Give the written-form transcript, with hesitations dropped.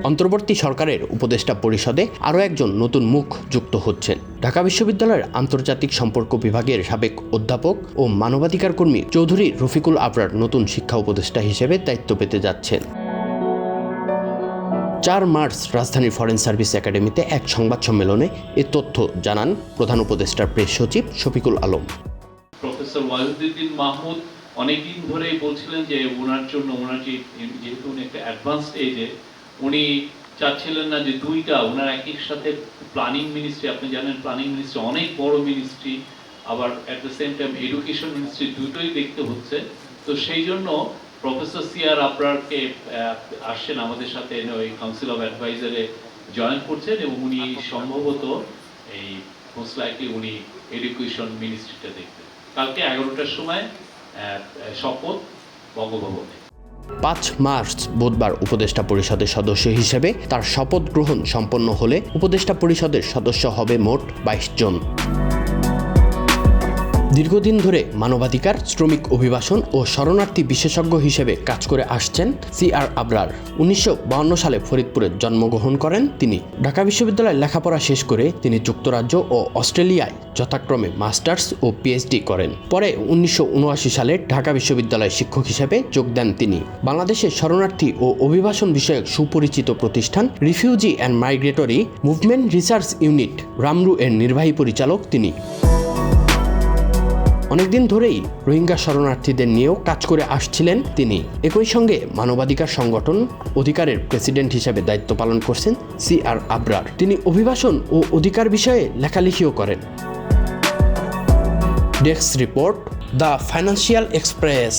অন্তর্বর্তী সরকারের উপদেষ্টা পরিষদে আরও একজন নতুন মুখ যুক্ত হচ্ছেন। ঢাকা বিশ্ববিদ্যালয়ের আন্তর্জাতিক সম্পর্ক বিভাগের সাবেক অধ্যাপক ও মানবাধিকার কর্মী চৌধুরী রফিকুল আবরার নতুন শিক্ষা উপদেষ্টা হিসেবে দায়িত্ব পেতে যাচ্ছেন। 4 মার্চ রাজধানীর ফরেন সার্ভিস একাডেমিতে এক সংবাদ সম্মেলনে এ তথ্য জানান প্রধান উপদেষ্টার প্রেস সচিব শফিকুল আলম। প্রফেসর ওয়াহিদুদ্দিন মাহমুদ অনেকদিন ধরেই বলছিলেন যে ওনার জন্য যেহেতু উনি একটা অ্যাডভান্স এজে, উনি চাচ্ছিলেন না যে ওনার একই সাথে প্ল্যানিং মিনিস্ট্রি, আপনি জানেন প্ল্যানিং মিনিস্ট্রি অনেক বড় মিনিস্ট্রি, আবার at the same time education ministry, দুটোই দেখতে হচ্ছে। তো সেই জন্য প্রফেসর সিআর আবরারকে আসছেন আমাদের সাথে ওই কাউন্সিল অফ অ্যাডভাইজারে জয়েন করছেন, এবং উনি সম্ভবত এই মোস্ট লাইকলি উনি এডুকেশন মিনিস্ট্রিটা দেখবেন। কালকে 11টার সময় শপথ বঙ্গভবনে। 5 মার্চ বুধবার উপদেষ্টা পরিষদের সদস্য হিসেবে তার শপথ গ্রহণ সম্পন্ন হলে উপদেষ্টা পরিষদের সদস্য হবে মোট 22 জন। দীর্ঘদিন ধরে মানবাধিকার, শ্রমিক অভিবাসন ও শরণার্থী বিশেষজ্ঞ হিসেবে কাজ করে আসছেন সিআর আবরার। 1952 সালে ফরিদপুরে জন্মগ্রহণ করেন তিনি। ঢাকা বিশ্ববিদ্যালয়ে লেখাপড়া শেষ করে তিনি যুক্তরাজ্য ও অস্ট্রেলিয়ায় যথাক্রমে মাস্টার্স ও পিএইচডি করেন। পরে 1979 সালে ঢাকা বিশ্ববিদ্যালয়ে শিক্ষক হিসেবে যোগ দেন তিনি। বাংলাদেশের শরণার্থী ও অভিবাসন বিষয়ক সুপরিচিত প্রতিষ্ঠান refugee and migratory movement research unit RMMRU এর নির্বাহী পরিচালক তিনি। অনেকদিন ধরেই রোহিঙ্গা শরণার্থীদের নিয়েও কাজ করে আসছিলেন তিনি। একই সঙ্গে মানবাধিকার সংগঠন অধিকারের প্রেসিডেন্ট হিসেবে দায়িত্ব পালন করছেন সিআর আবরার। তিনি অভিবাসন ও অধিকার বিষয়ে লেখালেখিও করেন। Desk report, the financial express.